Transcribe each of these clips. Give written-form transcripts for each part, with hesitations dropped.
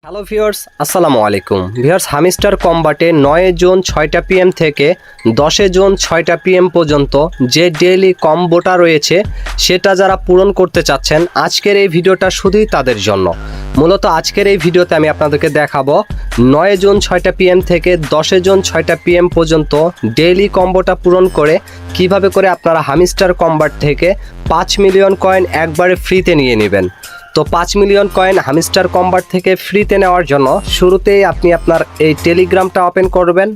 Hello viewers, আসসালামু আলাইকুম viewers. Hamster কম্বাটে 9 June 6টা PM থেকে 10 জুন 6টা PM পর্যন্ত যে ডেইলি কম্বোটা রয়েছে সেটা যারা পূরণ করতে চাচ্ছেন, আজকের এই ভিডিওটা শুধুই তাদের জন্য। মূলত আজকের এই ভিডিওতে আমি আপনাদেরকে দেখাবো 9 জুন 6টা PM থেকে 10 জুন 6টা PM পর্যন্ত ডেইলি কম্বোটা পূরণ করে কিভাবে করে আপনারা হামিস্টার কম্বাট থেকে 5 মিলিয়ন কয়েন একবারে ফ্রিতে নিয়ে নেবেন। তো 5 মিলিয়ন কয়েন হামিস্টার কম্বাট থেকে ফ্রিতে নেওয়ার জন্য শুরুতেই আপনি আপনার এই টেলিগ্রামটা ওপেন করবেন।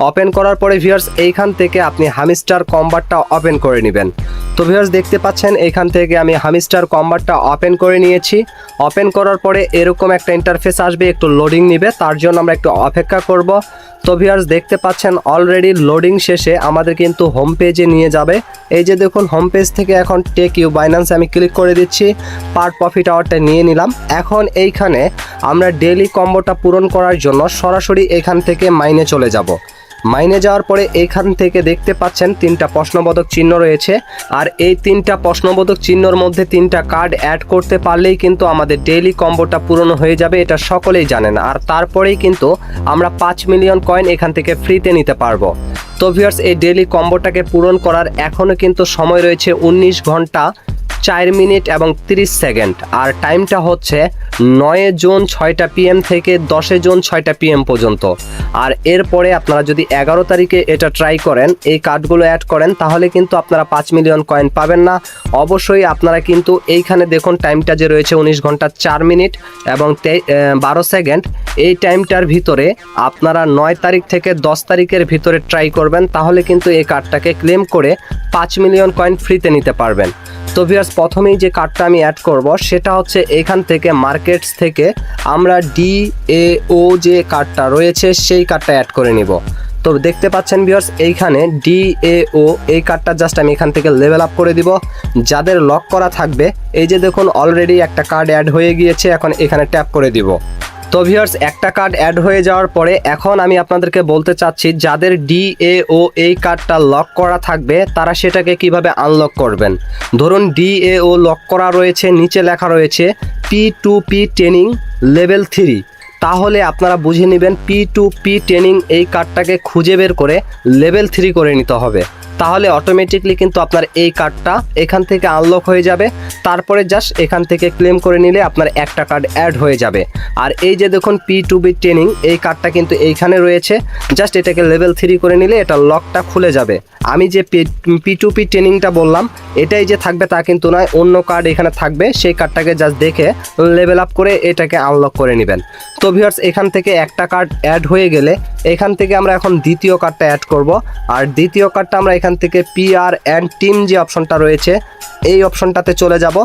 ওপেন করার পরে ভিউয়ার্স এইখান থেকে আপনি হামিস্টার কম্বাটটা ওপেন করে নেবেন। তো ভিউয়ার্স দেখতে পাচ্ছেন এইখান থেকে আমি হামিস্টার কম্বাটটা ওপেন করে নিয়েছি। ওপেন করার পরে এরকম একটা ইন্টারফেস আসবে, একটু লোডিং নেবে, তার জন্য আমরা একটু অপেক্ষা করব। তো ভিউয়ার্স দেখতে পাচ্ছেন অলরেডি লোডিং শেষে আমাদের কিন্তু হোম পেজে নিয়ে যাবে। এই যে দেখুন হোম পেজ থেকে এখন টেক ইউ বাইন্যান্সে আমি ক্লিক করে দিচ্ছি, পার প্রফিট আওয়ারটা নিয়ে নিলাম। এখন এইখানে আমরা ডেইলি কম্বোটা পূরণ করার জন্য সরাসরি এখান থেকে মাইনে চলে যাব। মাইনে যাওয়ার পরে এইখান থেকে দেখতে পাচ্ছেন 3টা প্রশ্নবোধক চিহ্ন রয়েছে, আর এই 3টা প্রশ্নবোধক চিহ্নর মধ্যে 3টা কার্ড অ্যাড করতে পারলেই কিন্তু আমাদের ডেইলি কম্বোটা পূরণ হয়ে যাবে। এটা সকলেই জানেন। আর তারপরেই কিন্তু আমরা 5 মিলিয়ন কয়েন এখান থেকে ফ্রিতে নিতে পারবো। তো ভিউয়ার্স এই ডেইলি কম্বোটাকে পূরণ করার এখনও কিন্তু সময় রয়েছে 19 ঘন্টা 4 মিনিট এবং 30 সেকেন্ড। আর টাইমটা হচ্ছে 9 জুন 6টা PM থেকে 10 জুন 6টা PM পর্যন্ত। আর এরপরে আপনারা যদি 11 তারিখে এটা ট্রাই করেন, এই কার্ডগুলো অ্যাড করেন, তাহলে কিন্তু আপনারা 5 মিলিয়ন কয়েন পাবেন না। অবশ্যই আপনারা কিন্তু এইখানে দেখুন টাইমটা যে রয়েছে 19 ঘন্টা 4 মিনিট এবং 12 সেকেন্ড। এই টাইমটার ভিতরে আপনারা 9 তারিখ থেকে 10 তারিখের ভিতরে ট্রাই করবেন, তাহলে কিন্তু এই কার্ডটাকে ক্লেম করে 5 মিলিয়ন কয়েন ফ্রিতে নিতে পারবেন। তো ভিউয়ার্স প্রথমেই যে কার্ডটা আমি অ্যাড করব সেটা হচ্ছে এইখান থেকে মার্কেটস থেকে আমরা DAO যে কার্ডটা রয়েছে সেই কার্ডটা অ্যাড করে নিব। তো দেখতে পাচ্ছেন ভিউয়ার্স এইখানে DAO এই কার্ডটা জাস্ট আমি এখান থেকে লেভেল আপ করে দিব। যাদের লক করা থাকবে এই যে দেখুন অলরেডি একটা কার্ড অ্যাড হয়ে গিয়েছে, এখন এখানে ট্যাপ করে দিব। তো ভিউয়ার্স একটা কার্ড অ্যাড হয়ে যাওয়ার পরে এখন আমি আপনাদেরকে বলতে চাচ্ছি যাদের DAO এই কার্ডটা লক করা থাকবে তারা সেটাকে কিভাবে আনলক করবেন। ধরুন DAO লক করা রয়েছে, নিচে লেখা রয়েছে P2P ট্রেনিং লেভেল 3, তাহলে আপনারা বুঝে নেবেন P2P ট্রেনিং এই কার্ডটাকে খুঁজে বের করে লেভেল 3 করে নিতে হবে। তাহলে অটোমেটিকলি কিন্তু আপনার এই কার্ডটা এখান থেকে আনলক হয়ে যাবে। তারপরে জাস্ট এখান থেকে ক্লেম করে নিলে আপনার একটা কার্ড অ্যাড হয়ে যাবে। আর এই যে দেখুন P2P ট্রেনিং এই কার্ডটা কিন্তু এইখানে রয়েছে, জাস্ট এটাকে লেভেল 3 করে নিলে এটা লকটা খুলে যাবে। আমি যে P2P ট্রেনিংটা বললাম এটাই যে থাকবে তা কিন্তু নয়, অন্য কার্ড এখানে থাকবে, সেই কার্ডটাকে জাস্ট দেখে লেভেল আপ করে এটাকে আনলক করে নেবেন। তো ভিউয়ার্স এখান থেকে একটা কার্ড অ্যাড হয়ে গেলে এখান থেকে আমরা এখন দ্বিতীয় কার্ডটা অ্যাড করব। আর দ্বিতীয় কার্ডটা আমরা এখান থেকে PR অ্যান্ড টিম যে অপশনটা রয়েছে এই অপশনটাতে চলে যাব।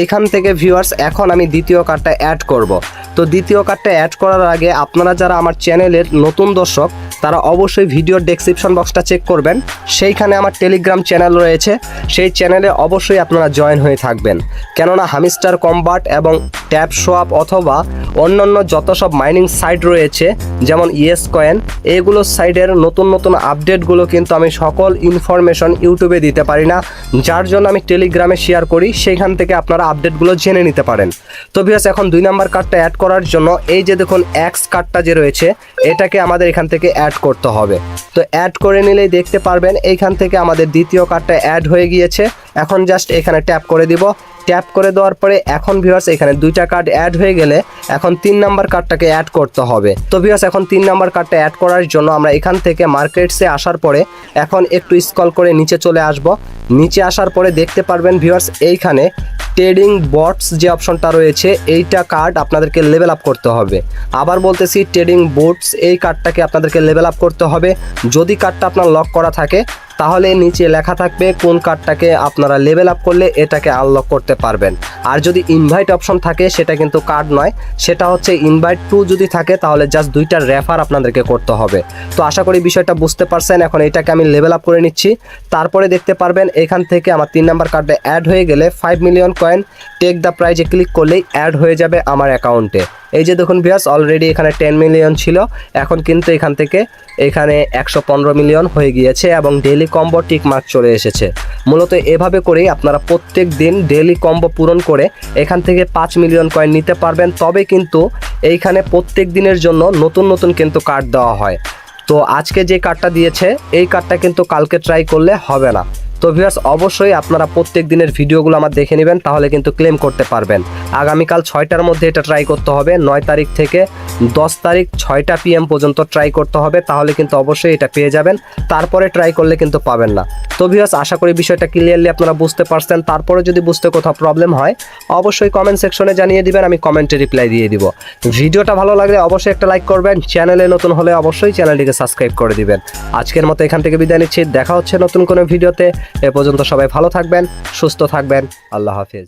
এইখান থেকে ভিউয়ার্স এখন আমি দ্বিতীয় কার্ডটা অ্যাড করব। তো দ্বিতীয় কার্ডটা অ্যাড করার আগে আপনারা যারা আমার চ্যানেলের নতুন দর্শক তারা অবশ্যই ভিডিওর ডেসক্রিপশন বক্সটা চেক করবেন, সেইখানে আমার টেলিগ্রাম চ্যানেল রয়েছে, সেই চ্যানেলে অবশ্যই আপনারা জয়েন হয়ে থাকবেন। কেননা হামিস্টার কম্বাট এবং ট্যাপ সোয়াপ অথবা অন্যান্য যত সব মাইনিং সাইট রয়েছে যেমন ইয়েস কয়েন, এগুলো সাইটের নতুন নতুন আপডেটগুলো কিন্তু আমি সকল ইনফরমেশন ইউটিউবে দিতে পারি না, যার জন্য আমি টেলিগ্রামে শেয়ার করি, সেইখান থেকে আপনারা আপডেটগুলো জেনে নিতে পারেন। তো ভিউয়ার্স এখন 2 নাম্বার কার্ডটা অ্যাড করার জন্য এই যে দেখুন এক্স কার্ডটা যে রয়েছে এটাকে আমাদের এখান থেকে অ্যাড করতে হবে। তো অ্যাড করে নিলেই দেখতে পারবেন এইখান থেকে আমাদের দ্বিতীয় কার্ডটা অ্যাড হয়ে গিয়েছে। এখন জাস্ট এখানে ট্যাপ করে দিব। ট্যাপ করে দেওয়ার পরে এখন ভিউয়ার্স এখানে 2টা কার্ড অ্যাড হয়ে গেলে এখন 3 নাম্বার কার্ডটাকে অ্যাড করতে হবে। তো ভিউয়ার্স এখন 3 নাম্বার কার্ডটা অ্যাড করার জন্য আমরা এখান থেকে মার্কেটসে আসার পরে এখন একটু স্ক্রল করে নিচে চলে আসব। নিচে আসার পরে দেখতে পারবেন ভিউয়ার্স এইখানে ট্রেডিং বটস যে অপশনটা রয়েছে এইটা কার্ড আপনাদেরকে লেভেল আপ করতে হবে। আবার বলতেছি ট্রেডিং বোটস এই কার্ডটাকে আপনাদেরকে লেভেল আপ করতে হবে। যদি কার্ডটা আপনার লক করা থাকে তাহলে নিচে লেখা থাকবে কোন কার্ডটাকে আপনারা লেভেল আপ করলে এটাকে আনলক করতে পারবেন। আর যদি ইনভাইট অপশন থাকে সেটা কিন্তু কার্ড নয়, সেটা হচ্ছে ইনভাইট টু যদি থাকে তাহলে জাস্ট 2টা রেফার আপনাদেরকে করতে হবে। তো আশা করি বিষয়টা বুঝতে পারছেন। এখন এটাকে আমি লেভেল আপ করে নিচ্ছি। তারপরে দেখতে পারবেন এখান থেকে আমার 3 নাম্বার কার্ডে অ্যাড হয়ে গেলে 5 মিলিয়ন কয়েন টেক দ্য প্রাইজে ক্লিক করলেই অ্যাড হয়ে যাবে আমার অ্যাকাউন্টে। এই যে দেখুন ভিউয়ার্স অলরেডি এখানে 10 মিলিয়ন ছিল, এখন কিন্তু এখান থেকে এখানে 115 মিলিয়ন হয়ে গিয়েছে এবং ডেইলি কম্বো টিকমার্ক চলে এসেছে। মূলত এভাবে করেই আপনারা প্রত্যেক দিন ডেইলি কম্বো পূরণ করে এখান থেকে 5 মিলিয়ন কয়েন নিতে পারবেন। তবে কিন্তু এইখানে প্রত্যেক দিনের জন্য নতুন নতুন কিন্তু কার্ড দেওয়া হয়। তো আজকে যে কার্ডটা দিয়েছে এই কার্ডটা কিন্তু কালকে ট্রাই করলে হবে না। তো ভিউয়ার্স অবশ্যই আপনারা প্রত্যেক দিনের ভিডিওগুলো আমার দেখে নেবেন, তাহলে কিন্তু ক্লেম করতে পারবেন। আগামীকাল 6টার মধ্যে এটা ট্রাই করতে হবে, 9 তারিখ থেকে 10 তারিখ 6টা PM পর্যন্ত ট্রাই করতে হবে, তাহলে কিন্তু অবশ্যই এটা পেয়ে যাবেন। তারপরে ট্রাই করলে কিন্তু পাবেন না। তো ভিউয়ার্স আশা করি বিষয়টা ক্লিয়ারলি আপনারা বুঝতে পারছেন। তারপরে যদি বুঝতে কোথাও প্রবলেম হয় অবশ্যই কমেন্ট সেকশনে জানিয়ে দিবেন, আমি কমেন্টে রিপ্লাই দিয়ে দিব। ভিডিওটা ভালো লাগলে অবশ্যই একটা লাইক করবেন, চ্যানেলে নতুন হলে অবশ্যই চ্যানেলটিকে সাবস্ক্রাইব করে দিবেন। আজকের মতো এখান থেকে বিদায় নিচ্ছি, দেখা হচ্ছে নতুন কোনো ভিডিওতে। এ পর্যন্ত সবাই ভালো থাকবেন, সুস্থ থাকবেন, আল্লাহ হাফেজ।